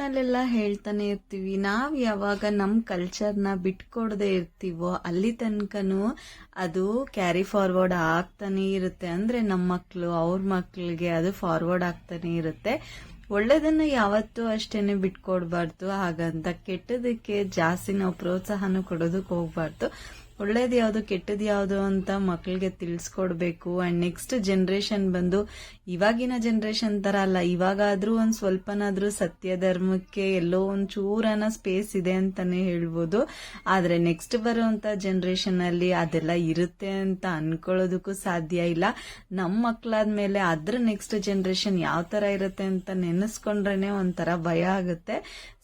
ವಿಡಿಯೋನಲ್ಲೆಲ್ಲ ಹೇಳ್ತಾನೆ ಇರ್ತೀವಿ, ನಾವು ಯಾವಾಗ ನಮ್ಮ ಕಲ್ಚರ್ನ ಬಿಟ್ಕೊಡದೆ ಇರ್ತೀವೋ ಅಲ್ಲಿ ತನಕನೂ ಅದು ಕ್ಯಾರಿ ಫಾರ್ವರ್ಡ್ ಆಗ್ತಾನೆ ಇರುತ್ತೆ. ಅಂದ್ರೆ ನಮ್ಮ ಮಕ್ಕಳು ಅವ್ರ ಮಕ್ಕಳಿಗೆ ಅದು ಫಾರ್ವರ್ಡ್ ಆಗ್ತಾನೆ ಇರುತ್ತೆ. ಒಳ್ಳೇದನ್ನ ಯಾವತ್ತೂ ಅಷ್ಟೇನೆ ಬಿಟ್ಕೊಡ್ಬಾರ್ದು. ಹಾಗಂತ ಕೆಟ್ಟದಕ್ಕೆ ಜಾಸ್ತಿ ನಾವು ಪ್ರೋತ್ಸಾಹನ ಕೊಡೋದಕ್ಕೆ ಹೋಗ್ಬಾರ್ದು. ಒಳ್ಳೇದು ಯಾವುದು ಕೆಟ್ಟದ್ದು ಯಾವುದು ಅಂತ ಮಕ್ಕಳಿಗೆ ತಿಳಿಸ್ಕೊಡ್ಬೇಕು. ಅಂಡ್ ನೆಕ್ಸ್ಟ್ ಜನರೇಷನ್ ಬಂದು ಇವಾಗಿನ ಜನರೇಷನ್ ತರ ಅಲ್ಲ, ಇವಾಗಾದ್ರೂ ಒಂದ್ ಸ್ವಲ್ಪನಾದ್ರೂ ಸತ್ಯ ಧರ್ಮಕ್ಕೆ ಎಲ್ಲೋ ಒಂದ್ ಚೂರನ ಸ್ಪೇಸ್ ಇದೆ ಅಂತಾನೆ ಹೇಳ್ಬೋದು. ಆದ್ರೆ ನೆಕ್ಸ್ಟ್ ಬರುವಂತ ಜನರೇಷನ್ ಅಲ್ಲಿ ಅದೆಲ್ಲ ಇರುತ್ತೆ ಅಂತ ಅನ್ಕೊಳ್ಳೋದಕ್ಕೂ ಸಾಧ್ಯ ಇಲ್ಲ. ನಮ್ ಮಕ್ಳಾದ್ಮೇಲೆ ಅದ್ರ ನೆಕ್ಸ್ಟ್ ಜನರೇಷನ್ ಯಾವ ತರ ಇರುತ್ತೆ ಅಂತ ನೆನೆಸ್ಕೊಂಡ್ರೇನೆ ಒಂಥರ ಭಯ ಆಗುತ್ತೆ.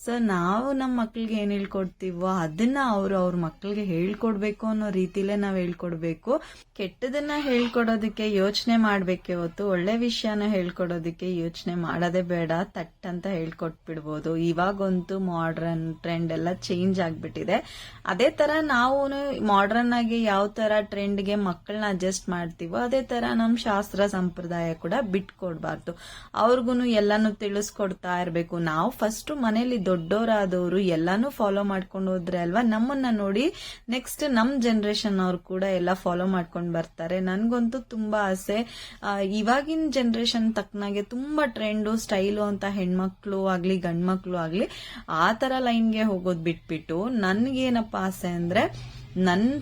ಸೊ ನಾವು ನಮ್ಮ ಮಕ್ಳಿಗೆ ಏನ್ ಹೇಳ್ಕೊಡ್ತೀವೋ ಅದನ್ನ ಅವ್ರ ಮಕ್ಳಿಗೆ ಹೇಳ್ಕೊಡ್ಬೇಕು ಅನ್ನೋ ರೀತಿಲೇ ನಾವ್ ಹೇಳ್ಕೊಡ್ಬೇಕು. ಕೆಟ್ಟದನ್ನ ಹೇಳ್ಕೊಡೋದಕ್ಕೆ ಯೋಚನೆ ಮಾಡ್ಬೇಕೆ ಹೊತ್ತು ಒಳ್ಳೆ ವಿಷಯನ ಹೇಳ್ಕೊಡೋದಕ್ಕೆ ಯೋಚನೆ ಮಾಡೋದೇ ಬೇಡ, ತಟ್ ಅಂತ ಹೇಳ್ಕೊಟ್ಬಿಡ್ಬೋದು. ಇವಾಗಂತೂ ಮಾಡ್ರನ್ ಟ್ರೆಂಡ್ ಎಲ್ಲ ಚೇಂಜ್ ಆಗ್ಬಿಟ್ಟಿದೆ. ಅದೇ ತರ ನಾವು ಮಾಡ್ರನ್ ಆಗಿ ಯಾವ ತರ ಟ್ರೆಂಡ್ಗೆ ಮಕ್ಕಳನ್ನ ಅಡ್ಜಸ್ಟ್ ಮಾಡ್ತೀವೋ ಅದೇ ತರ ನಮ್ ಶಾಸ್ತ್ರ ಸಂಪ್ರದಾಯ ಕೂಡ ಬಿಟ್ಕೊಡ್ಬಾರ್ದು. ಅವ್ರಿಗೂ ಎಲ್ಲಾನು ತಿಳಿಸ್ಕೊಡ್ತಾ ಇರ್ಬೇಕು. ನಾವು ಫಸ್ಟ್ ಮನೇಲಿ ದೊಡ್ಡವರಾದವರು ಎಲ್ಲಾನು ಫಾಲೋ ಮಾಡ್ಕೊಂಡು ಹೋದ್ರೆ ಅಲ್ವಾ ನಮ್ಮನ್ನ ನೋಡಿ ನೆಕ್ಸ್ಟ್ ನಮ್ ಜನರೇಷನ್ ಅವ್ರು ಕೂಡ ಎಲ್ಲ ಫಾಲೋ ಮಾಡ್ಕೊಂಡು ಬರ್ತಾರೆ. ನನ್ಗಂತೂ ತುಂಬಾ ಆಸೆ, ಇವಾಗಿನ ಜನರೇಷನ್ ತಕ್ಕನಾಗೆ ತುಂಬಾ ಟ್ರೆಂಡು ಸ್ಟೈಲು ಅಂತ ಹೆಣ್ಮಕ್ಳು ಆಗ್ಲಿ ಗಂಡ್ಮಕ್ಳು ಆಗ್ಲಿ ಆ ತರ ಲೈನ್ಗೆ ಹೋಗೋದ್ ಬಿಟ್ಬಿಟ್ಟು ನನ್ಗೇನಪ್ಪ ಆಸೆ ಅಂದ್ರೆ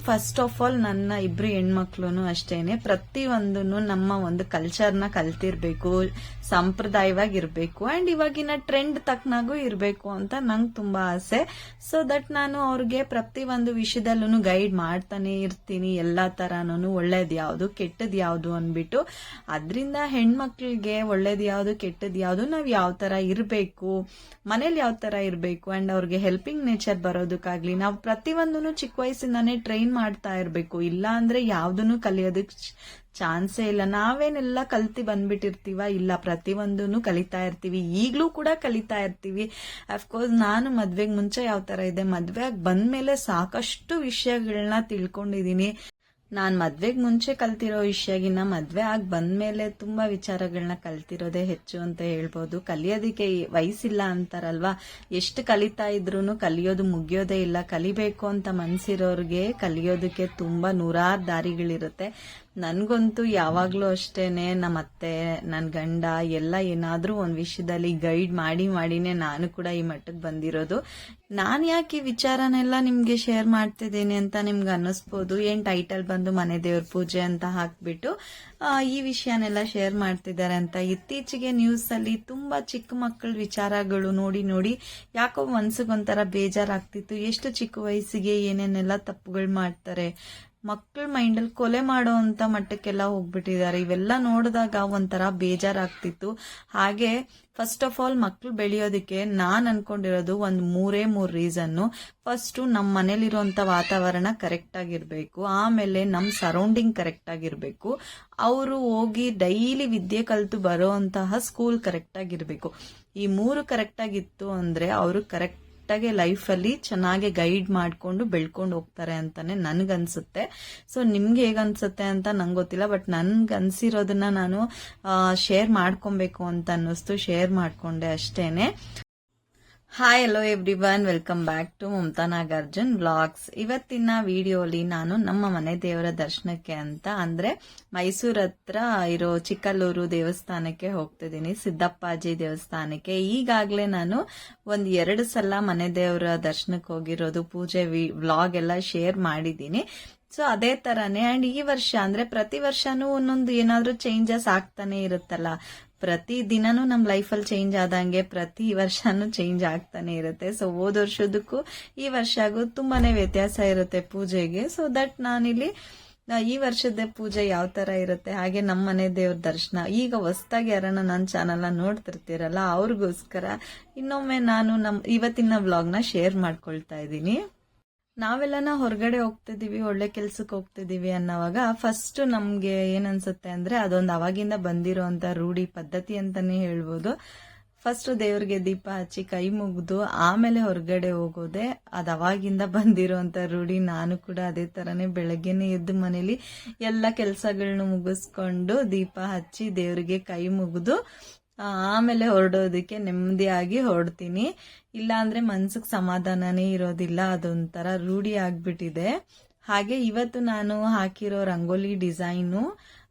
ಫಸ್ಟ್ ಆಫ್ ಆಲ್ ನನ್ನ ಇಬ್ರು ಹೆಣ್ಮಕ್ಳು ಅಷ್ಟೇನೆ ಪ್ರತಿಯೊಂದನ್ನು ನಮ್ಮ ಒಂದು ಕಲ್ಚರ್ನ ಕಲ್ತಿರ್ಬೇಕು, ಸಂಪ್ರದಾಯವಾಗಿರ್ಬೇಕು ಅಂಡ್ ಇವಾಗಿನ ಟ್ರೆಂಡ್ ತಕ್ಕನಾಗೂ ಇರ್ಬೇಕು ಅಂತ ನಂಗೆ ತುಂಬಾ ಆಸೆ. ಸೊ ದಟ್ ನಾನು ಅವ್ರಿಗೆ ಪ್ರತಿ ಒಂದು ವಿಷಯದಲ್ಲೂ ಗೈಡ್ ಮಾಡ್ತಾನೆ ಇರ್ತೀನಿ, ಎಲ್ಲಾ ತರಾನು ಒಳ್ಳೇದ್ ಯಾವ್ದು ಕೆಟ್ಟದ್ ಯಾವ್ದು ಅನ್ಬಿಟ್ಟು. ಅದ್ರಿಂದ ಹೆಣ್ಮಕ್ಳಿಗೆ ಒಳ್ಳೇದ್ ಯಾವ್ದು ಕೆಟ್ಟದ್ ಯಾವ್ದು ನಾವ್ ಯಾವ ತರ ಇರ್ಬೇಕು, ಮನೇಲಿ ಯಾವ ತರ ಇರ್ಬೇಕು ಅಂಡ್ ಅವ್ರಿಗೆ ಹೆಲ್ಪಿಂಗ್ ನೇಚರ್ ಬರೋದಕ್ಕಾಗ್ಲಿ ನಾವು ಪ್ರತಿಯೊಂದನ್ನು ಚಿಕ್ಕ ವಯಸ್ಸಿಂದಾನೇ ಟ್ರೈನ್ ಮಾಡ್ತಾ ಇರ್ಬೇಕು. ಇಲ್ಲ ಅಂದ್ರೆ ಯಾವ್ದನ್ನು ಕಲಿಯೋದಕ್ ಚಾನ್ಸೇ ಇಲ್ಲ. ನಾವೇನೆಲ್ಲ ಕಲ್ತಿ ಬಂದ್ಬಿಟ್ಟಿರ್ತೀವ? ಇಲ್ಲ, ಪ್ರತಿಯೊಂದನ್ನು ಕಲಿತಾ ಇರ್ತೀವಿ, ಈಗ್ಲೂ ಕೂಡ ಕಲಿತಾ ಇರ್ತೀವಿ. ಅಫ್ಕೋರ್ಸ್ ನಾನು ಮದ್ವೆಗ್ ಮುಂಚೆ ಯಾವ ತರ ಇದೆ, ಮದ್ವೆ ಆಗಿ ಬಂದ್ಮೇಲೆ ಸಾಕಷ್ಟು ವಿಷಯಗಳನ್ನ ತಿಳ್ಕೊಂಡಿದೀನಿ. ನಾನ್ ಮದ್ವೆಗ್ ಮುಂಚೆ ಕಲ್ತಿರೋ ವಿಷಯಗಿನ್ನ ಮದ್ವೆ ಆಗಿ ಬಂದ್ಮೇಲೆ ತುಂಬಾ ವಿಚಾರಗಳನ್ನ ಕಲ್ತಿರೋದೇ ಹೆಚ್ಚು ಅಂತ ಹೇಳ್ಬೋದು. ಕಲಿಯೋದಕ್ಕೆ ವಯಸ್ಸಿಲ್ಲ ಅಂತಾರಲ್ವಾ, ಎಷ್ಟು ಕಲಿತಾ ಇದ್ರು ಕಲಿಯೋದು ಮುಗಿಯೋದೇ ಇಲ್ಲ. ಕಲಿಬೇಕು ಅಂತ ಮನ್ಸಿರೋರ್ಗೆ ಕಲಿಯೋದಕ್ಕೆ ತುಂಬಾ ನೂರಾರು ದಾರಿಗಳಿರುತ್ತೆ. ನನ್ಗಂತೂ ಯಾವಾಗ್ಲೂ ಅಷ್ಟೇನೆ ನಮ್ಮ ಅತ್ತೆ ನನ್ ಗಂಡ ಎಲ್ಲ ಏನಾದ್ರೂ ಒಂದ್ ವಿಷಯದಲ್ಲಿ ಗೈಡ್ ಮಾಡಿನೇ ನಾನು ಕೂಡ ಈ ಮಟ್ಟಕ್ಕೆ ಬಂದಿರೋದು. ನಾನ್ ಯಾಕೆ ಈ ವಿಚಾರನೆಲ್ಲ ನಿಮ್ಗೆ ಶೇರ್ ಮಾಡ್ತಿದ್ದೀನಿ ಅಂತ ನಿಮ್ಗೆ ಅನ್ನಿಸ್ಬೋದು. ಏನ್ ಟೈಟಲ್ ಬಂದು ಮನೆ ದೇವ್ರ ಪೂಜೆ ಅಂತ ಹಾಕ್ಬಿಟ್ಟು ಈ ವಿಷಯನೆಲ್ಲ ಶೇರ್ ಮಾಡ್ತಿದ್ದಾರೆ ಅಂತ. ಇತ್ತೀಚೆಗೆ ನ್ಯೂಸ್ ಅಲ್ಲಿ ತುಂಬಾ ಚಿಕ್ಕ ಮಕ್ಕಳ ವಿಚಾರಗಳು ನೋಡಿ ಯಾಕೋ ಮನ್ಸಿಗೊಂಥರ ಬೇಜಾರಾಗ್ತಿತ್ತು. ಎಷ್ಟು ಚಿಕ್ಕ ವಯಸ್ಸಿಗೆ ಏನೇನೆಲ್ಲ ತಪ್ಪುಗಳು ಮಾಡ್ತಾರೆ, ಮಕ್ಕಳ ಮೈಂಡಲ್ಲಿ ಕೊಲೆ ಮಾಡೋ ಅಂತ ಮಟ್ಟಕ್ಕೆಲ್ಲ ಹೋಗ್ಬಿಟ್ಟಿದ್ದಾರೆ. ಇವೆಲ್ಲ ನೋಡಿದಾಗ ಒಂಥರ ಬೇಜಾರಾಗ್ತಿತ್ತು. ಹಾಗೆ ಫಸ್ಟ್ ಆಫ್ ಆಲ್ ಮಕ್ಳು ಬೆಳೆಯೋದಕ್ಕೆ ನಾನ್ ಅನ್ಕೊಂಡಿರೋದು ಮೂರೇ ರೀಸನ್ನು. ಫಸ್ಟ್ ನಮ್ ಮನೇಲಿರುವಂತ ವಾತಾವರಣ ಕರೆಕ್ಟ್ ಆಗಿರ್ಬೇಕು, ಆಮೇಲೆ ನಮ್ ಸರೌಂಡಿಂಗ್ ಕರೆಕ್ಟ್ ಆಗಿರ್ಬೇಕು, ಅವರು ಹೋಗಿ ಡೈಲಿ ವಿದ್ಯೆ ಕಲ್ತು ಬರೋ ಅಂತಹ ಸ್ಕೂಲ್ ಕರೆಕ್ಟ್ ಆಗಿರ್ಬೇಕು. ಈ ಮೂರು ಕರೆಕ್ಟ್ ಆಗಿತ್ತು ಅಂದ್ರೆ ಅವರು ಕರೆಕ್ಟ್ ಆಗಿ ಲೈಫ್ ಅಲ್ಲಿ ಚೆನ್ನಾಗಿ ಗೈಡ್ ಮಾಡ್ಕೊಂಡು ಬೆಳ್ಕೊಂಡು ಹೋಗ್ತಾರೆ ಅಂತಾನೆ ನನ್ಗನ್ಸುತ್ತೆ. ಸೊ ನಿಮ್ಗೆ ಹೇಗನ್ಸುತ್ತೆ ಅಂತ ನಂಗೆ ಗೊತ್ತಿಲ್ಲ, ಬಟ್ ನನ್ಗನ್ಸಿರೋದನ್ನ ನಾನು ಶೇರ್ ಮಾಡ್ಕೊಬೇಕು ಅಂತ ಅನ್ನಿಸ್ತು, ಶೇರ್ ಮಾಡ್ಕೊಂಡೆ ಅಷ್ಟೇನೆ. Hi hello everyone, welcome back to Mamata Nagarjun vlogs. ಇವತ್ತಿನ ವಿಡಿಯೋಲಿ ನಾನು ನಮ್ಮ ಮನೆ ದೇವರ ದರ್ಶನಕ್ಕೆ ಅಂತ ಅಂದ್ರೆ ಮೈಸೂರ್ ಹತ್ರ ಇರೋ ಚಿಕ್ಕಲ್ಲೂರು ದೇವಸ್ಥಾನಕ್ಕೆ ಹೋಗ್ತಿದ್ದೀನಿ, ಸಿದ್ದಪ್ಪಾಜಿ ದೇವಸ್ಥಾನಕ್ಕೆ. ಈಗಾಗ್ಲೇ ನಾನು 2 ಸಲ ಮನೆ ದೇವರ ದರ್ಶನಕ್ಕೆ ಹೋಗಿರೋದು, ಪೂಜೆ ವ್ಲಾಗ್ ಎಲ್ಲ ಶೇರ್ ಮಾಡಿದ್ದೀನಿ. ಸೊ ಅದೇ ತರಾನೇ ಅಂಡ್ ಈ ವರ್ಷ ಅಂದ್ರೆ ಪ್ರತಿ ವರ್ಷನೂ ಒಂದೊಂದು ಏನಾದ್ರೂ ಚೇಂಜಸ್ ಆಗ್ತಾನೆ ಇರುತ್ತಲ್ಲ. ಪ್ರತಿ ದಿನಾನು ನಮ್ ಲೈಫಲ್ಲಿ ಚೇಂಜ್ ಆದಂಗೆ ಪ್ರತಿ ವರ್ಷನೂ ಚೇಂಜ್ ಆಗ್ತಾನೆ ಇರುತ್ತೆ. ಸೊ ಹೋದ ವರ್ಷದಕ್ಕೂ ಈ ವರ್ಷಗೂ ತುಂಬಾನೇ ವ್ಯತ್ಯಾಸ ಇರುತ್ತೆ ಪೂಜೆಗೆ. ಸೊ ದಟ್ ನಾನಿಲ್ಲಿ ಈ ವರ್ಷದ ಪೂಜೆ ಯಾವ ತರ ಇರುತ್ತೆ, ಹಾಗೆ ನಮ್ಮ ಮನೆ ದೇವ್ರ ದರ್ಶನ. ಈಗ ಹೊಸದಾಗಿ ಯಾರನ್ನ ನನ್ನ ಚಾನಲ್ನ ನೋಡ್ತಿರ್ತೀರಲ್ಲ ಅವ್ರಿಗೋಸ್ಕರ ಇನ್ನೊಮ್ಮೆ ನಾನು ಇವತ್ತಿನ ವ್ಲಾಗ್ನ ಶೇರ್ ಮಾಡ್ಕೊಳ್ತಾ ಇದ್ದೀನಿ. ನಾವೆಲ್ಲನ ಹೊರಗಡೆ ಹೋಗ್ತಿದೀವಿ, ಒಳ್ಳೆ ಕೆಲ್ಸಕ್ಕೆ ಹೋಗ್ತಿದೀವಿ ಅನ್ನೋವಾಗ ಫಸ್ಟ್ ನಮ್ಗೆ ಏನನ್ಸುತ್ತೆ ಅಂದ್ರೆ ಅದೊಂದು ಅವಾಗಿಂದ ಬಂದಿರೋಂತ ರೂಢಿ ಪದ್ಧತಿ ಅಂತಾನೆ ಹೇಳ್ಬೋದು. ಫಸ್ಟ್ ದೇವ್ರಿಗೆ ದೀಪ ಹಚ್ಚಿ ಕೈ ಮುಗ್ದು ಆಮೇಲೆ ಹೊರಗಡೆ ಹೋಗೋದೆ ಅದು ಅವಾಗಿಂದ ಬಂದಿರೋಂತ ರೂಢಿ. ನಾನು ಕೂಡ ಅದೇ ತರನೇ ಬೆಳಗ್ಗೆನೆ ಎದ್ದು ಮನೇಲಿ ಎಲ್ಲ ಕೆಲ್ಸಗಳನ್ನ ಮುಗಿಸ್ಕೊಂಡು ದೀಪ ಹಚ್ಚಿ ದೇವ್ರಿಗೆ ಕೈ ಮುಗಿದು ಆಮೇಲೆ ಹೊರಡೋದಕ್ಕೆ ನೆಮ್ಮದಿಯಾಗಿ ಹೊರಡ್ತೀನಿ. ಇಲ್ಲಾಂದ್ರೆ ಮನ್ಸಿಗೆ ಸಮಾಧಾನನೇ ಇರೋದಿಲ್ಲ, ಅದೊಂಥರ ರೂಢಿ ಆಗ್ಬಿಟ್ಟಿದೆ. ಹಾಗೆ ಇವತ್ತು ನಾನು ಹಾಕಿರೋ ರಂಗೋಲಿ ಡಿಸೈನು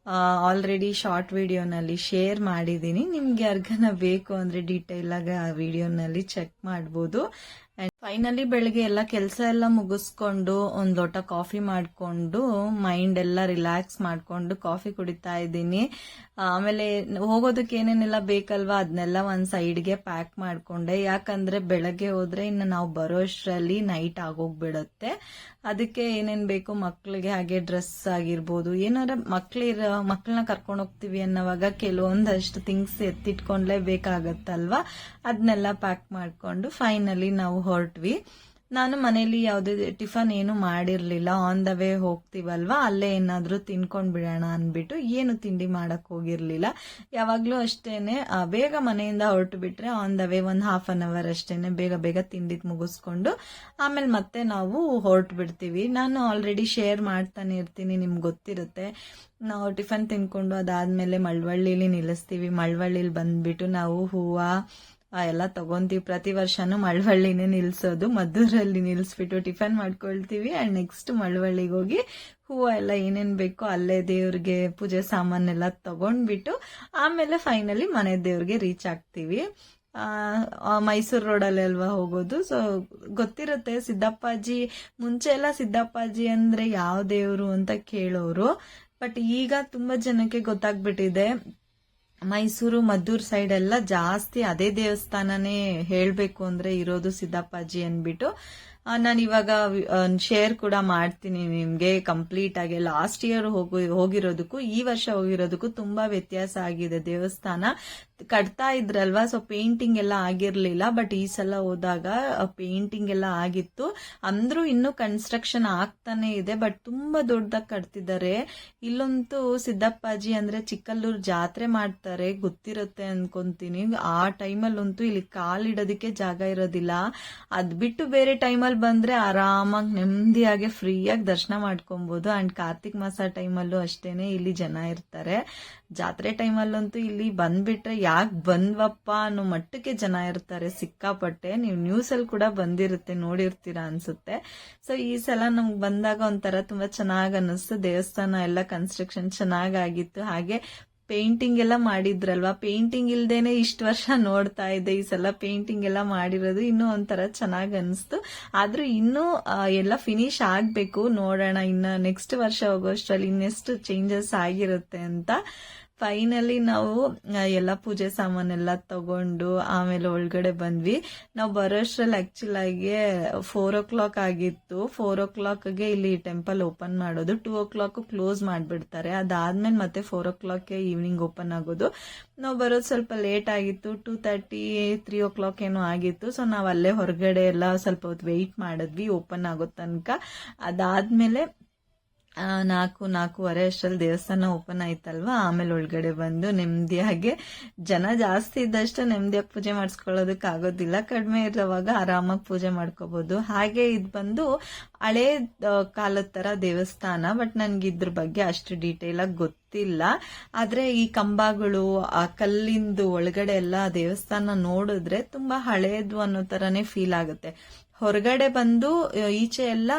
ಆಲ್ರೆಡಿ ಶಾರ್ಟ್ ವಿಡಿಯೋನಲ್ಲಿ ಶೇರ್ ಮಾಡಿದ್ದೀನಿ. ನಿಮ್ಗೆ ಯಾರಿಗಾನ ಬೇಕು ಅಂದ್ರೆ ಡೀಟೇಲ್ ಆಗಿ ಆ ವಿಡಿಯೋನಲ್ಲಿ ಚೆಕ್ ಮಾಡ್ಬೋದು. ಅಂಡ್ ಫೈನಲಿ ಬೆಳಗ್ಗೆ ಎಲ್ಲ ಕೆಲಸ ಎಲ್ಲ ಮುಗಿಸ್ಕೊಂಡು ಒಂದು ಲೋಟ ಕಾಫಿ ಮಾಡಿಕೊಂಡು ಮೈಂಡ್ ಎಲ್ಲ ರಿಲ್ಯಾಕ್ಸ್ ಮಾಡಿಕೊಂಡು ಕಾಫಿ ಕುಡಿತಾ ಇದ್ದೀನಿ. ಆಮೇಲೆ ಹೋಗೋದಕ್ಕೆ ಏನೇನೆಲ್ಲ ಬೇಕಲ್ವಾ ಅದನ್ನೆಲ್ಲ ಒಂದು ಸೈಡ್ಗೆ ಪ್ಯಾಕ್ ಮಾಡಿಕೊಂಡೆ. ಯಾಕಂದ್ರೆ ಬೆಳಗ್ಗೆ ಹೋದ್ರೆ ಇನ್ನು ನಾವು ಬರೋಷ್ಟರಲ್ಲಿ ನೈಟ್ ಆಗೋಗ್ಬಿಡುತ್ತೆ. ಅದಕ್ಕೆ ಏನೇನು ಬೇಕು ಮಕ್ಕಳಿಗೆ, ಹಾಗೆ ಡ್ರೆಸ್ ಆಗಿರ್ಬೋದು, ಏನಾರ ಮಕ್ಕಳನ್ನ ಕರ್ಕೊಂಡು ಹೋಗ್ತೀವಿ ಅನ್ನೋವಾಗ ಕೆಲವೊಂದಷ್ಟು ಥಿಂಗ್ಸ್ ಎತ್ತಿಟ್ಕೊಂಡ್ಲೇ ಬೇಕಾಗತ್ತಲ್ವಾ, ಅದನ್ನೆಲ್ಲ ಪ್ಯಾಕ್ ಮಾಡಿಕೊಂಡು ಫೈನಲಿ ನಾವು ಹೊರಟ್ವಿ. ನಾನು ಮನೇಲಿ ಯಾವುದೇ ಟಿಫನ್ ಏನು ಮಾಡಿರ್ಲಿಲ್ಲ, ಆನ್ ದ ವೇ ಹೋಗ್ತೀವಲ್ವಾ ಅಲ್ಲೇ ಏನಾದ್ರೂ ತಿನ್ಕೊಂಡ್ ಬಿಡೋಣ ಅನ್ಬಿಟ್ಟು ಏನು ತಿಂಡಿ ಮಾಡಕ್ ಹೋಗಿರ್ಲಿಲ್ಲ. ಯಾವಾಗ್ಲೂ ಅಷ್ಟೇನೆ ಬೇಗ ಮನೆಯಿಂದ ಹೊರಟು ಬಿಟ್ರೆ ಆನ್ ದ ವೇ 1/2 ಅವರ್ ಅಷ್ಟೇನೆ ಬೇಗ ಬೇಗ ತಿಂಡಿ ಮುಗಿಸ್ಕೊಂಡು ಆಮೇಲೆ ಮತ್ತೆ ನಾವು ಹೊರಟು ಬಿಡ್ತೀವಿ. ನಾನು ಆಲ್ರೆಡಿ ಶೇರ್ ಮಾಡ್ತಾನೆ ಇರ್ತೀನಿ, ನಿಮ್ಗೆ ಗೊತ್ತಿರುತ್ತೆ. ನಾವು ಟಿಫನ್ ತಿನ್ಕೊಂಡು ಅದಾದ್ಮೇಲೆ ಮಳವಳ್ಳಿಲಿ ನಿಲ್ಲಿಸ್ತೀವಿ. ಮಳವಳ್ಳಿಲಿ ಬಂದ್ಬಿಟ್ಟು ನಾವು ಹೂವ ಎಲ್ಲ ತಗೊಂತೀವಿ. ಪ್ರತಿ ವರ್ಷನೂ ಮಳವಳ್ಳಿನೇ ನಿಲ್ಸೋದು. ಮದ್ದೂರಲ್ಲಿ ನಿಲ್ಸ್ಬಿಟ್ಟು ಟಿಫನ್ ಮಾಡ್ಕೊಳ್ತೀವಿ ಅಂಡ್ ನೆಕ್ಸ್ಟ್ ಮಳವಳ್ಳಿಗೆ ಹೋಗಿ ಹೂವು ಎಲ್ಲ ಏನೇನ್ ಬೇಕೋ ಅಲ್ಲೇ ದೇವ್ರಿಗೆ ಪೂಜೆ ಸಾಮಾನೆಲ್ಲ ತಗೊಂಡ್ಬಿಟ್ಟು ಆಮೇಲೆ ಫೈನಲಿ ಮನೆ ದೇವ್ರಿಗೆ ರೀಚ್ ಆಗ್ತೀವಿ. ಮೈಸೂರು ರೋಡಲ್ಲಿ ಅಲ್ವಾ ಹೋಗೋದು. ಸೊ ಗೊತ್ತಿರುತ್ತೆ ಸಿದ್ದಪ್ಪಾಜಿ, ಮುಂಚೆ ಎಲ್ಲ ಸಿದ್ದಪ್ಪಾಜಿ ಅಂದ್ರೆ ಯಾವ ದೇವ್ರು ಅಂತ ಕೇಳೋರು. ಬಟ್ ಈಗ ತುಂಬಾ ಜನಕ್ಕೆ ಗೊತ್ತಾಗ್ಬಿಟ್ಟಿದೆ. ಮೈಸೂರು ಮದ್ದೂರು ಸೈಡ್ ಎಲ್ಲ ಜಾಸ್ತಿ ಅದೇ ದೇವಸ್ಥಾನನೇ ಹೇಳ್ಬೇಕು ಅಂದ್ರೆ ಇರೋದು ಸಿದ್ದಪ್ಪಾಜಿ ಅನ್ಬಿಟ್ಟು. ನಾನು ಇವಾಗ ಶೇರ್ ಕೂಡ ಮಾಡ್ತೀನಿ ನಿಮ್ಗೆ ಕಂಪ್ಲೀಟ್ ಆಗಿ. ಲಾಸ್ಟ್ ಇಯರ್ ಹೋಗಿರೋದಕ್ಕೂ ಈ ವರ್ಷ ಹೋಗಿರೋದಕ್ಕೂ ತುಂಬಾ ವ್ಯತ್ಯಾಸ ಆಗಿದೆ. ದೇವಸ್ಥಾನ ಕಟ್ತಾ ಇದ್ರಲ್ವಾ, ಸೊ ಪೇಂಟಿಂಗ್ ಎಲ್ಲ ಆಗಿರ್ಲಿಲ್ಲ. ಬಟ್ ಈ ಸಲ ಹೋದಾಗ ಪೇಂಟಿಂಗ್ ಎಲ್ಲ ಆಗಿತ್ತು. ಅಂದ್ರೂ ಇನ್ನೂ ಕನ್ಸ್ಟ್ರಕ್ಷನ್ ಆಗ್ತಾನೆ ಇದೆ, ಬಟ್ ತುಂಬಾ ದೊಡ್ಡದಾಗಿ ಕಟ್ತಿದ್ದಾರೆ. ಇಲ್ಲಂತೂ ಸಿದ್ದಪ್ಪಾಜಿ ಅಂದ್ರೆ ಚಿಕ್ಕಲ್ಲೂರು ಜಾತ್ರೆ ಮಾಡ್ತಾರೆ, ಗೊತ್ತಿರುತ್ತೆ ಅನ್ಕೊಂತೀನಿ. ಆ ಟೈಮಲ್ಲಂತೂ ಇಲ್ಲಿ ಕಾಲಿಡೋದಕ್ಕೆ ಜಾಗ ಇರೋದಿಲ್ಲ. ಅದ್ ಬಿಟ್ಟು ಬೇರೆ ಟೈಮಲ್ಲಿ ಬಂದ್ರೆ ಆರಾಮಾಗಿ ನೆಮ್ಮದಿಯಾಗಿ ಫ್ರೀಯಾಗಿ ದರ್ಶನ ಮಾಡ್ಕೊಬಹುದು. ಅಂಡ್ ಕಾರ್ತಿಕ್ ಮಾಸ ಟೈಮಲ್ಲೂ ಅಷ್ಟೇನೆ ಇಲ್ಲಿ ಜನ ಇರ್ತಾರೆ. ಜಾತ್ರೆ ಟೈಮಲ್ಲಂತೂ ಇಲ್ಲಿ ಬಂದ್ಬಿಟ್ರೆ ಯಾಕೆ ಬಂದ್ವಪ್ಪ ಅನ್ನೋ ಮಟ್ಟಕ್ಕೆ ಜನ ಇರ್ತಾರೆ ಸಿಕ್ಕಾಪಟ್ಟೆ. ನೀವು ನ್ಯೂಸ್ ಅಲ್ಲಿ ಕೂಡ ಬಂದಿರುತ್ತೆ, ನೋಡಿರ್ತೀರಾ ಅನ್ಸುತ್ತೆ. ಸೊ ಈ ಸಲ ನಮ್ಗೆ ಬಂದಾಗ ಒಂಥರ ತುಂಬಾ ಚೆನ್ನಾಗ್ ಅನ್ನಿಸ್ತು. ದೇವಸ್ಥಾನ ಎಲ್ಲ ಕನ್ಸ್ಟ್ರಕ್ಷನ್ ಚೆನ್ನಾಗಾಗಿತ್ತು. ಹಾಗೆ ಪೇಂಟಿಂಗ್ ಎಲ್ಲ ಮಾಡಿದ್ರಲ್ವಾ, ಪೇಂಟಿಂಗ್ ಇಲ್ದೇನೆ ಇಷ್ಟು ವರ್ಷ ನೋಡ್ತಾ ಇದ್ದೆ. ಈ ಸಲ ಪೇಂಟಿಂಗ್ ಎಲ್ಲ ಮಾಡಿರೋದು ಇನ್ನೂ ಒಂಥರ ಚೆನ್ನಾಗ್ ಅನಿಸ್ತು. ಆದ್ರೂ ಇನ್ನೂ ಎಲ್ಲ ಫಿನಿಶ್ ಆಗ್ಬೇಕು, ನೋಡೋಣ ಇನ್ನ ನೆಕ್ಸ್ಟ್ ವರ್ಷ ಹೋಗೋಷ್ಟ್ರಲ್ಲಿ ಇನ್ನೆಷ್ಟು ಚೇಂಜಸ್ ಆಗಿರುತ್ತೆ ಅಂತ. ಫೈನಲಿ ನಾವು ಎಲ್ಲ ಪೂಜೆ ಸಾಮಾನೆಲ್ಲ ತಗೊಂಡು ಆಮೇಲೆ ಒಳಗಡೆ ಬಂದ್ವಿ. ನಾವು ಬರೋಷ್ಟ್ರಲ್ಲಿ ಆಕ್ಚುಲ್ ಆಗಿ 4 ಆಗಿತ್ತು. 4 ಇಲ್ಲಿ ಟೆಂಪಲ್ ಓಪನ್ ಮಾಡೋದು, 2 ಕ್ಲೋಸ್ ಮಾಡ್ಬಿಡ್ತಾರೆ. ಅದಾದ್ಮೇಲೆ ಮತ್ತೆ 4 ಈವ್ನಿಂಗ್ ಓಪನ್ ಆಗೋದು. ನಾವು ಬರೋದು ಸ್ವಲ್ಪ ಲೇಟ್ ಆಗಿತ್ತು, 2:30 3 ಏನೋ ಆಗಿತ್ತು. ಸೊ ನಾವ್ ಅಲ್ಲೇ ಹೊರಗಡೆ ಎಲ್ಲ ಸ್ವಲ್ಪ ಹೊತ್ತು ವೆಯ್ಟ್ ಮಾಡಿದ್ವಿ ಓಪನ್ ಆಗೋ ತನಕ. ಅದಾದ್ಮೇಲೆ 4:30 ಅಷ್ಟರಲ್ಲಿ ದೇವಸ್ಥಾನ ಓಪನ್ ಆಯ್ತಲ್ವಾ, ಆಮೇಲೆ ಒಳಗಡೆ ಬಂದು ನೆಮ್ಮದಿಯಾಗಿ, ಜನ ಜಾಸ್ತಿ ಇದ್ದಷ್ಟು ನೆಮ್ಮದಿಯಾಗಿ ಪೂಜೆ ಮಾಡಿಸ್ಕೊಳ್ಳೋದಕ್ಕೆ ಆಗೋದಿಲ್ಲ, ಕಡಿಮೆ ಇರೋವಾಗ ಆರಾಮಾಗಿ ಪೂಜೆ ಮಾಡ್ಕೋಬಹುದು. ಹಾಗೆ ಇದು ಬಂದು ಹಳೇ ಕಾಲದ ತರ ದೇವಸ್ಥಾನ, ಬಟ್ ನನ್ಗೆ ಇದ್ರ ಬಗ್ಗೆ ಅಷ್ಟು ಡೀಟೇಲ್ ಆಗಿ ಗೊತ್ತಿಲ್ಲ. ಆದ್ರೆ ಈ ಕಂಬಗಳು, ಆ ಕಲ್ಲಿಂದು ಒಳಗಡೆ ಎಲ್ಲ ದೇವಸ್ಥಾನ ನೋಡಿದ್ರೆ ತುಂಬಾ ಹಳೇದು ಅನ್ನೋ ತರಾನೇ ಫೀಲ್ ಆಗುತ್ತೆ. ಹೊರಗಡೆ ಬಂದು ಈಚೆ ಎಲ್ಲ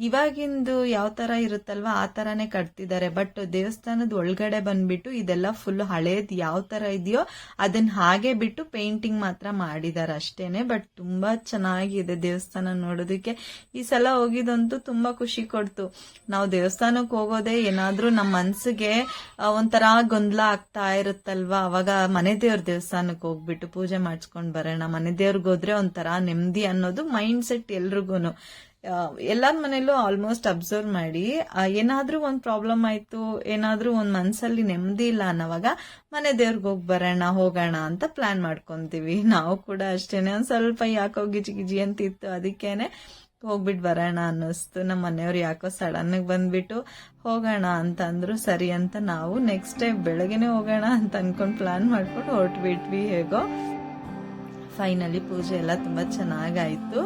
ಇವಾಗಿಂದು ಯಾವ ತರ ಇರುತ್ತಲ್ವಾ ಆ ತರಾನೇ ಕಟ್ತಿದ್ದಾರೆ. ಬಟ್ ದೇವಸ್ಥಾನದ ಒಳಗಡೆ ಬಂದ್ಬಿಟ್ಟು ಇದೆಲ್ಲ ಫುಲ್ ಹಳೇದ್ ಯಾವ ತರ ಇದೆಯೋ ಅದನ್ನ ಹಾಗೆ ಬಿಟ್ಟು ಪೇಂಟಿಂಗ್ ಮಾತ್ರ ಮಾಡಿದಾರೆ ಅಷ್ಟೇನೆ. ಬಟ್ ತುಂಬಾ ಚೆನ್ನಾಗಿದೆ ದೇವಸ್ಥಾನ ನೋಡೋದಕ್ಕೆ. ಈ ಸಲ ಹೋಗಿದಂತೂ ತುಂಬಾ ಖುಷಿ ಕೊಡ್ತು. ನಾವು ದೇವಸ್ಥಾನಕ್ಕೆ ಹೋಗೋದೇ ಏನಾದ್ರೂ ನಮ್ಮ ಮನ್ಸಿಗೆ ಒಂಥರ ಗೊಂದಲ ಆಗ್ತಾ ಇರುತ್ತಲ್ವಾ, ಅವಾಗ ಮನೆ ದೇವ್ರ ದೇವಸ್ಥಾನಕ್ಕೆ ಹೋಗ್ಬಿಟ್ಟು ಪೂಜೆ ಮಾಡಿಸ್ಕೊಂಡ್ ಬರೋಣ, ಮನೆ ದೇವ್ರಿಗೆ ಹೋದ್ರೆ ಒಂಥರ ನೆಮ್ಮದಿ ಅನ್ನೋದು ಮೈಂಡ್ ಸೆಟ್ ಎಲ್ರಿಗೂನು. ಎಲ್ಲಾರ ಮನೇಲೂ ಆಲ್ಮೋಸ್ಟ್ ಅಬ್ಸರ್ವ್ ಮಾಡಿ, ಏನಾದ್ರೂ ಒಂದ್ ಪ್ರಾಬ್ಲಮ್ ಆಯ್ತು, ಏನಾದ್ರೂ ಒಂದ್ ಮನ್ಸಲ್ಲಿ ನೆಮ್ಮದಿ ಇಲ್ಲ ಅನ್ನೋವಾಗ ಮನೆ ದೇವ್ರಿಗೆ ಹೋಗೋಣ ಅಂತ ಪ್ಲಾನ್ ಮಾಡ್ಕೊಂತೀವಿ. ನಾವು ಕೂಡ ಅಷ್ಟೇನೆ. ಒಂದ್ ಸ್ವಲ್ಪ ಯಾಕೋ ಗಿಜಿ ಅಂತಿತ್ತು, ಅದಕ್ಕೇನೆ ಹೋಗ್ಬಿಟ್ಟು ಬರೋಣ ಅನ್ನಿಸ್ತು. ನಮ್ಮ ಮನೆಯವ್ರು ಯಾಕೋ ಸಡನ್ ಆಗಿ ಬಂದ್ಬಿಟ್ಟು ಹೋಗೋಣ ಅಂತ ಅಂದ್ರು. ಸರಿ ಅಂತ ನಾವು ನೆಕ್ಸ್ಟ್ ಟೈಮ್ ಬೆಳಗ್ಗೆನೆ ಹೋಗೋಣ ಅಂತ ಅನ್ಕೊಂಡ್ ಪ್ಲಾನ್ ಮಾಡ್ಕೊಂಡು ಹೊರಟ್ಬಿಟ್ವಿ. ಹೇಗೋ ಫೈನಲಿ ಪೂಜೆ ಎಲ್ಲ ತುಂಬಾ ಚೆನ್ನಾಗಾಯ್ತು.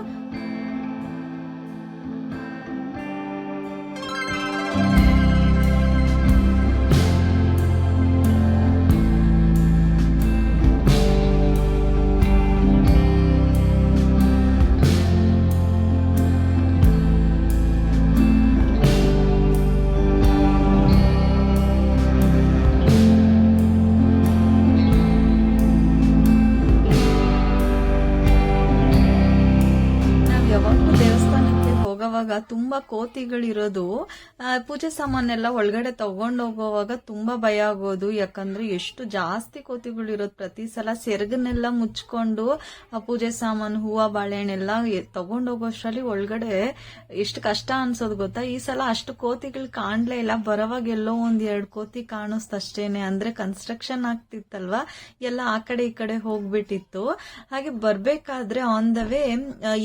ತುಂಬಾ ಕೋತಿಗಳಿರೋದು. ಪೂಜೆ ಸಾಮಾನೆಲ್ಲ ಒಳಗಡೆ ತಗೊಂಡೋಗೋವಾಗ ತುಂಬಾ ಭಯ ಆಗೋದು, ಯಾಕಂದ್ರೆ ಎಷ್ಟು ಜಾಸ್ತಿ ಕೋತಿಗಳಿರೋದು. ಪ್ರತಿ ಸಲ ಸೆರಗನ್ನೆಲ್ಲ ಮುಚ್ಕೊಂಡು ಆ ಪೂಜೆ ಸಾಮಾನು, ಹೂವ, ಬಾಳೆಹಣ್ಣೆಲ್ಲ ತಗೊಂಡೋಗೋಷ್ಟ್ರಲ್ಲಿ ಒಳಗಡೆ ಎಷ್ಟು ಕಷ್ಟ ಅನ್ಸೋದು ಗೊತ್ತಾ. ಈ ಸಲ ಅಷ್ಟು ಕೋತಿಗಳು ಕಾಣ್ಲೇ ಇಲ್ಲ, ಬರೋವಾಗ ಎಲ್ಲೋ 1-2 ಕೋತಿ ಕಾಣಿಸ್ತಷ್ಟೇನೆ. ಅಂದ್ರೆ ಕನ್ಸ್ಟ್ರಕ್ಷನ್ ಆಗ್ತಿತ್ತಲ್ವಾ, ಎಲ್ಲ ಆ ಕಡೆ ಈ ಕಡೆ ಹೋಗ್ಬಿಟ್ಟಿತ್ತು. ಹಾಗೆ ಬರ್ಬೇಕಾದ್ರೆ ಆನ್ ದ ವೇ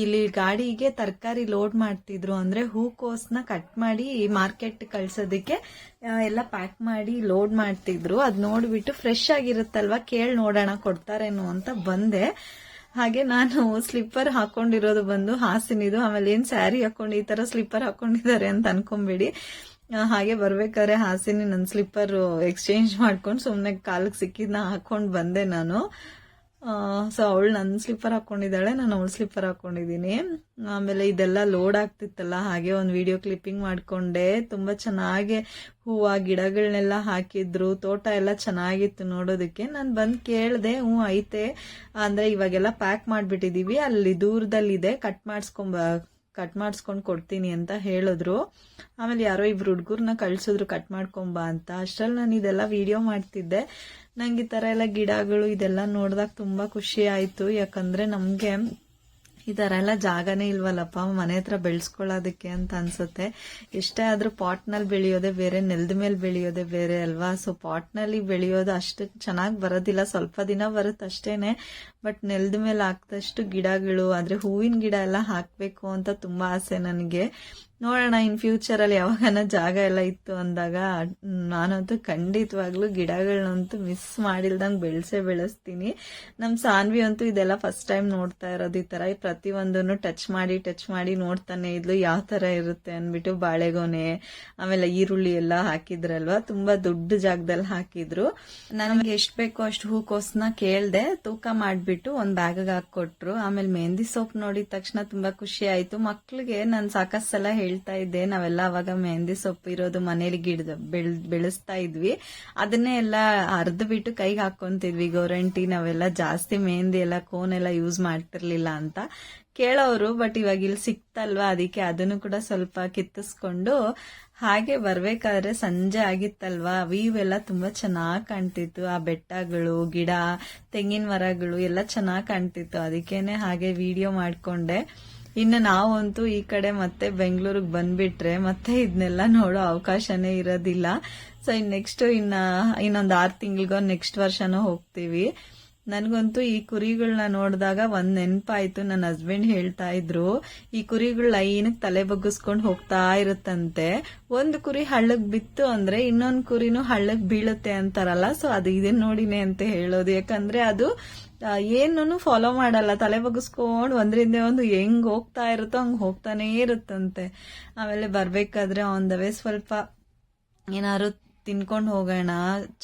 ಇಲ್ಲಿ ಗಾಡಿಗೆ ತರಕಾರಿ ಲೋಡ್ ಮಾಡ್ತಿದ್ರು. ಅಂದ್ರೆ ಹೂಕೋಸ್ನ ಕಟ್ ಮಾಡಿ ಮಾರ್ಕೆಟ್ ಕಳ್ಸೋದಕ್ಕೆ ಎಲ್ಲ ಪ್ಯಾಕ್ ಮಾಡಿ ಲೋಡ್ ಮಾಡ್ತಿದ್ರು. ಅದ್ ನೋಡ್ಬಿಟ್ಟು ಫ್ರೆಶ್ ಆಗಿರುತ್ತಲ್ವಾ, ಕೇಳ್ ನೋಡೋಣ ಕೊಡ್ತಾರೇನೋ ಅಂತ ಬಂದೆ. ಹಾಗೆ ನಾನು ಸ್ಲಿಪ್ಪರ್ ಹಾಕೊಂಡಿರೋದು ಬಂದು ಹಾಸಿನಿದು, ಆಮೇಲೆ ಏನ್ ಸ್ಯಾರಿ ಹಾಕೊಂಡು ಈ ತರ ಸ್ಲಿಪ್ಪರ್ ಹಾಕೊಂಡಿದ್ದಾರೆ ಅಂತ ಅನ್ಕೊಂಬೇಡಿ. ಹಾಗೆ ಬರ್ಬೇಕಾದ್ರೆ ಹಾಸಿನಿ ನನ್ನ ಸ್ಲಿಪ್ಪರ್ ಎಕ್ಸ್ಚೇಂಜ್ ಮಾಡ್ಕೊಂಡು ಸುಮ್ನೆ ಕಾಲಕ್ಕೆ ಸಿಕ್ಕಿದ್ನ ಹಾಕೊಂಡ್ ಬಂದೆ ನಾನು. ಸೊ ಅವಳು ನನ್ನ ಸ್ಲಿಪ್ಪರ್ ಹಾಕೊಂಡಿದ್ದಾಳೆ, ನಾನು ಅವಳು ಸ್ಲಿಪ್ಪರ್ ಹಾಕೊಂಡಿದೀನಿ. ಆಮೇಲೆ ಇದೆಲ್ಲ ಲೋಡ್ ಆಗ್ತಿತ್ತಲ್ಲ, ಹಾಗೆ ಒಂದು ವಿಡಿಯೋ ಕ್ಲಿಪ್ಪಿಂಗ್ ಮಾಡ್ಕೊಂಡೆ. ತುಂಬಾ ಚೆನ್ನಾಗಿ ಹೂವ ಗಿಡಗಳನ್ನೆಲ್ಲ ಹಾಕಿದ್ರು, ತೋಟ ಎಲ್ಲ ಚೆನ್ನಾಗಿತ್ತು ನೋಡೋದಕ್ಕೆ. ನಾನು ಬಂದ್ ಕೇಳ್ದೆ, ಐತೆ ಅಂದ್ರೆ ಇವಾಗೆಲ್ಲ ಪ್ಯಾಕ್ ಮಾಡ್ಬಿಟ್ಟಿದೀವಿ, ಅಲ್ಲಿ ದೂರದಲ್ಲಿದೆ, ಕಟ್ ಮಾಡಿಸ್ಕೊಂಡ್ ಕೊಡ್ತೀನಿ ಅಂತ ಹೇಳಿದ್ರು. ಆಮೇಲೆ ಯಾರೋ 2 ಹುಡುಗರ್ನ ಕಳ್ಸಿದ್ರು ಕಟ್ ಮಾಡ್ಕೊಂಬಾ ಅಂತ. ಅಷ್ಟ್ರಲ್ಲಿ ನಾನು ಇದೆಲ್ಲ ವಿಡಿಯೋ ಮಾಡ್ತಿದ್ದೆ. ನಂಗೆ ಈ ತರ ಎಲ್ಲ ಗಿಡಗಳು ಇದೆಲ್ಲ ನೋಡಿದಾಗ ತುಂಬಾ ಖುಷಿ ಆಯ್ತು. ಯಾಕಂದ್ರೆ ನಮ್ಗೆ ಈ ತರ ಎಲ್ಲ ಜಾಗನೇ ಇಲ್ವಲ್ಲಪ್ಪ ಮನೆ ಹತ್ರ ಬೆಳೆಸ್ಕೊಳ್ಳೋದಕ್ಕೆ ಅಂತ ಅನ್ಸುತ್ತೆ. ಎಷ್ಟೇ ಆದ್ರೂ ಪಾಟ್ ನಲ್ಲಿ ಬೆಳೆಯೋದೇ ಬೇರೆ, ನೆಲದ ಮೇಲೆ ಬೆಳೆಯೋದೇ ಬೇರೆ ಅಲ್ವಾ. ಸೊ ಪಾಟ್ ನಲ್ಲಿ ಬೆಳೆಯೋದು ಅಷ್ಟು ಚೆನ್ನಾಗಿ ಬರೋದಿಲ್ಲ, ಸ್ವಲ್ಪ ದಿನ ಬರುತ್ತೆ ಅಷ್ಟೇನೆ. ಬಟ್ ನೆಲದ ಮೇಲೆ ಹಾಕ್ದಷ್ಟು ಗಿಡಗಳು, ಆದ್ರೆ ಹೂವಿನ ಗಿಡ ಎಲ್ಲ ಹಾಕ್ಬೇಕು ಅಂತ ತುಂಬಾ ಆಸೆ ನನಗೆ. ನೋಡೋಣ ಇನ್ ಫ್ಯೂಚರ್ ಅಲ್ಲಿ ಯಾವಾಗನ ಜಾಗ ಎಲ್ಲ ಇತ್ತು ಅಂದಾಗ ನಾನಂತೂ ಖಂಡಿತವಾಗ್ಲೂ ಗಿಡಗಳನ್ನಂತೂ ಮಿಸ್ ಮಾಡಿಲ್ದಂಗ್ ಬೆಳೆಸ್ತೀನಿ. ನಮ್ ಸಾನ್ವಿ ಅಂತೂ ಇದೆಲ್ಲ ಫಸ್ಟ್ ಟೈಮ್ ನೋಡ್ತಾ ಇರೋದು. ಈ ತರ ಪ್ರತಿಯೊಂದನ್ನು ಟಚ್ ಮಾಡಿ ನೋಡ್ತಾನೆ ಇದ್ಲು, ಯಾವ ತರ ಇರುತ್ತೆ ಅನ್ಬಿಟ್ಟು. ಬಾಳೆಗೊನೆ ಆಮೇಲೆ ಈರುಳ್ಳಿ ಎಲ್ಲ ಹಾಕಿದ್ರಲ್ವಾ, ತುಂಬಾ ದೊಡ್ಡ ಜಾಗದಲ್ಲಿ ಹಾಕಿದ್ರು. ನನಗೆ ಎಷ್ಟ್ ಬೇಕೋ ಅಷ್ಟು ಹೂಕೋಸ್ನ ಕೇಳ್ದೆ, ತೂಕ ಮಾಡ್ಬಿಟ್ಟು ಒಂದ್ ಬ್ಯಾಗ್ ಹಾಕೊಟ್ರು. ಆಮೇಲೆ ಮೆಹಂದಿ ಸೋಪ್ ನೋಡಿದ ತಕ್ಷಣ ತುಂಬಾ ಖುಷಿ ಆಯ್ತು. ಮಕ್ಳಿಗೆ ನಾನು ಸಾಕಷ್ಟು ಸಲ ಹೇಳ್ತಾ ಇದ್ದೆ, ನಾವೆಲ್ಲ ಅವಾಗ ಮೆಹಂದಿ ಸೊಪ್ಪು ಇರೋದು ಮನೇಲಿ ಬೆಳೆಸ್ತಾ ಇದ್ವಿ, ಅದನ್ನೇ ಎಲ್ಲ ಅರ್ದು ಬಿಟ್ಟು ಕೈಗೆ ಹಾಕೊಂತಿದ್ವಿ ಗೋರಂಟಿ. ನಾವೆಲ್ಲ ಜಾಸ್ತಿ ಮೆಹಂದಿ ಎಲ್ಲ ಕೋನ್ ಎಲ್ಲ ಯೂಸ್ ಮಾಡ್ತಿರ್ಲಿಲ್ಲ ಅಂತ ಕೇಳೋರು. ಬಟ್ ಇವಾಗ ಇಲ್ಲಿ ಸಿಕ್ತಲ್ವಾ, ಅದಕ್ಕೆ ಅದನ್ನು ಕೂಡ ಸ್ವಲ್ಪ ಕಿತ್ತಿಸ್ಕೊಂಡು ಹಾಗೆ ಬರ್ಬೇಕಾದ್ರೆ ಸಂಜೆ ಆಗಿತ್ತಲ್ವಾ, ವ್ಯೂ ಎಲ್ಲ ತುಂಬಾ ಚೆನ್ನಾಗ್ ಕಾಣ್ತಿತ್ತು. ಆ ಬೆಟ್ಟಗಳು, ಗಿಡ, ತೆಂಗಿನ ಮರಗಳು ಎಲ್ಲ ಚೆನ್ನಾಗ್ ಕಾಣ್ತಿತ್ತು. ಅದಕ್ಕೇನೆ ಹಾಗೆ ವಿಡಿಯೋ ಮಾಡ್ಕೊಂಡೆ. ಇನ್ನು ನಾವಂತೂ ಈ ಕಡೆ ಮತ್ತೆ ಬೆಂಗಳೂರಿಗೆ ಬಂದ್ಬಿಟ್ರೆ ಮತ್ತೆ ಇದನ್ನೆಲ್ಲ ನೋಡೋ ಅವಕಾಶನೇ ಇರೋದಿಲ್ಲ. ಸೊ ನೆಕ್ಸ್ಟ್ ಇನ್ನೊಂದು 6 ತಿಂಗಳಿಗೋ ನೆಕ್ಸ್ಟ್ ವರ್ಷನೂ ಹೋಗ್ತೀವಿ. ನನ್ಗಂತೂ ಈ ಕುರಿಗಳನ್ನ ನೋಡಿದಾಗ ಒಂದ್ ನೆನಪಾಯ್ತು. ನನ್ನ ಹಸ್ಬೆಂಡ್ ಹೇಳ್ತಾ ಇದ್ರು, ಈ ಕುರಿಗಳ ಲೈನಕ್ ತಲೆ ಬಗ್ಗಿಸ್ಕೊಂಡು ಹೋಗ್ತಾ ಇರುತ್ತಂತೆ. ಒಂದು ಕುರಿ ಹಳ್ಳಕ್ ಬಿತ್ತು ಅಂದ್ರೆ ಇನ್ನೊಂದ್ ಕುರಿನೂ ಹಳ್ಳಕ್ ಬೀಳುತ್ತೆ ಅಂತಾರಲ್ಲ, ಸೊ ಅದು ಇದನ್ ನೋಡಿನೇ ಅಂತ ಹೇಳೋದು. ಯಾಕಂದ್ರೆ ಅದು ಏನೂ ಫಾಲೋ ಮಾಡಲ್ಲ, ತಲೆ ಬಗ್ಗಿಸ್ಕೊಂಡು ಒಂದ್ರಿಂದ ಒಂದು ಹೆಂಗ್ ಹೋಗ್ತಾ ಇರುತ್ತೋ ಹಂಗ್ ಹೋಗ್ತಾನೇ ಇರುತ್ತಂತೆ. ಆಮೇಲೆ ಬರ್ಬೇಕಾದ್ರೆ ಆನ್ ದ ವೇ ಸ್ವಲ್ಪ ಏನಾದ್ರು ತಿನ್ಕೊಂಡು ಹೋಗೋಣ,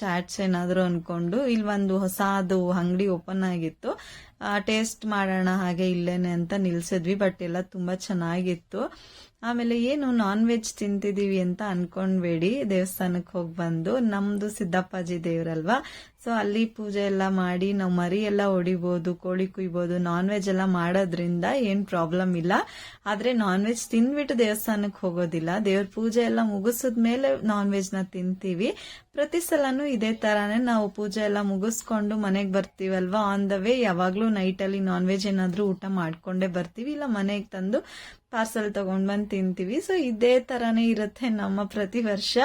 ಚಾಟ್ಸ್ ಏನಾದ್ರು ಅನ್ಕೊಂಡು ಇಲ್ಲಿ ಒಂದು ಹೊಸದು ಅಂಗಡಿ ಓಪನ್ ಆಗಿತ್ತು, ಟೇಸ್ಟ್ ಮಾಡೋಣ ಹಾಗೆ ಇಲ್ಲೇನೆ ಅಂತ ನಿಲ್ಸಿದ್ವಿ. ಬಟ್ ಎಲ್ಲ ತುಂಬಾ ಚೆನ್ನಾಗಿತ್ತು. ಆಮೇಲೆ ಏನು ನಾನ್ ವೆಜ್ ತಿಂತಿದೀವಿ ಅಂತ ಅನ್ಕೊಂಡ್ಬೇಡಿ, ದೇವಸ್ಥಾನಕ್ಕೆ ಹೋಗಿ ಬಂದು, ನಮ್ದು ಸಿದ್ದಪ್ಪಾಜಿ ದೇವ್ರಲ್ವಾ, ಸೊ ಅಲ್ಲಿ ಪೂಜೆ ಎಲ್ಲ ಮಾಡಿ ನಾವು ಮರಿ ಎಲ್ಲ ಹೊಡಿಬಹುದು, ಕೋಳಿ ಕುಯ್ಬಹುದು. ನಾನ್ ವೆಜ್ ಎಲ್ಲ ಮಾಡೋದ್ರಿಂದ ಏನ್ ಪ್ರಾಬ್ಲಮ್ ಇಲ್ಲ. ಆದ್ರೆ ನಾನ್ ವೆಜ್ ತಿಂದ್ಬಿಟ್ಟು ದೇವಸ್ಥಾನಕ್ಕೆ ಹೋಗೋದಿಲ್ಲ, ದೇವ್ರ ಪೂಜೆ ಎಲ್ಲ ಮುಗಿಸಿದ್ಮೇಲೆ ನಾನ್ ವೆಜ್ ನ ತಿಂತೀವಿ. ಪ್ರತಿ ಸಲನೂ ಇದೇ ತರಾನೇ ನಾವು ಪೂಜೆ ಎಲ್ಲ ಮುಗಿಸ್ಕೊಂಡು ಮನೆಗ್ ಬರ್ತೀವಲ್ವಾ, ಆನ್ ದ ವೇ ಯಾವಾಗ್ಲೂ ನೈಟ್ ಅಲ್ಲಿ ನಾನ್ ವೆಜ್ ಏನಾದ್ರೂ ಊಟ ಮಾಡ್ಕೊಂಡೇ ಬರ್ತೀವಿ, ಇಲ್ಲ ಮನೆಗೆ ತಂದು ಪಾರ್ಸಲ್ ತಗೊಂಡ್ ಬಂದ್ ತಿಂತೀವಿ. ಸೊ ಇದೇ ತರಾನೇ ಇರುತ್ತೆ ನಮ್ಮ ಪ್ರತಿ ವರ್ಷ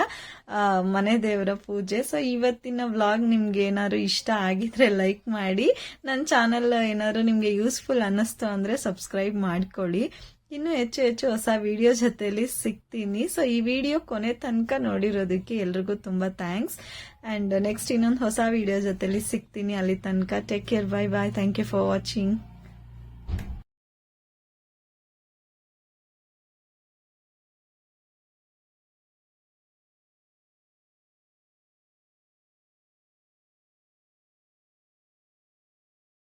ಮನೆ ದೇವರ ಪೂಜೆ. ಸೊ ಇವತ್ತಿನ ವ್ಲಾಗ್ ನಿಮ್ಗೆ ಏನಾದ್ರು ಇಷ್ಟ ಆಗಿದ್ರೆ ಲೈಕ್ ಮಾಡಿ, ನನ್ನ ಚಾನೆಲ್ ಏನಾದ್ರು ನಿಮ್ಗೆ ಯೂಸ್ಫುಲ್ ಅನ್ನಿಸ್ತು ಅಂದ್ರೆ ಸಬ್ಸ್ಕ್ರೈಬ್ ಮಾಡ್ಕೊಳ್ಳಿ. ಇನ್ನು ಹೆಚ್ಚು ಹೊಸ ವಿಡಿಯೋ ಜೊತೆಲಿ ಸಿಗ್ತೀನಿ. ಸೊ ಈ ವಿಡಿಯೋ ಕೊನೆ ತನಕ ನೋಡಿರೋದಕ್ಕೆ ಎಲ್ರಿಗೂ ತುಂಬಾ ಥ್ಯಾಂಕ್ಸ್. ಅಂಡ್ ನೆಕ್ಸ್ಟ್ ಇನ್ನೊಂದು ಹೊಸ ವಿಡಿಯೋ ಜೊತೆಲಿ ಸಿಗ್ತೀನಿ. ಅಲ್ಲಿ ತನಕ take care, bye bye, thank you for watching.